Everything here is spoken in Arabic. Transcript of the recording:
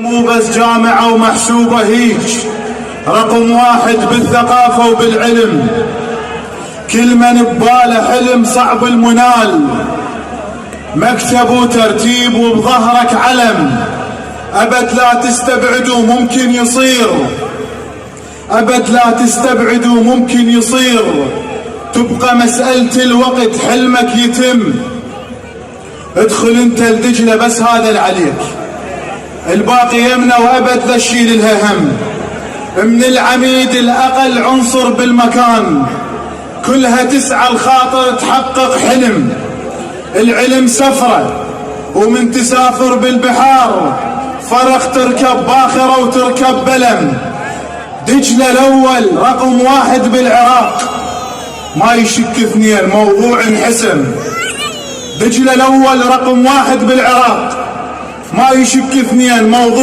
مو بس جامعة ومحسوبة هيج، رقم واحد بالثقافة وبالعلم. كل من بباله حلم صعب المنال، مكتب وترتيب وبظهرك علم. أبد لا تستبعدوا ممكن يصير، أبد لا تستبعدوا ممكن يصير. تبقى مسألة الوقت حلمك يتم. ادخل انت لدجلة بس هذا اللي عليك، الباقي يمنا وأبد لا تشيل لها هم. من العميد الأقل عنصر بالمكان، كلها تسعى الخاطر تحقق حلم. العلم سفرة ومن تسافر بالبحار، فرق تركب باخرة وتركب بلم. دجلة الأول رقم واحد بالعراق، ما يشك اثنين، موضوع انحسم. دجلة الأول رقم واحد بالعراق، ما يشك اثنين، موضوع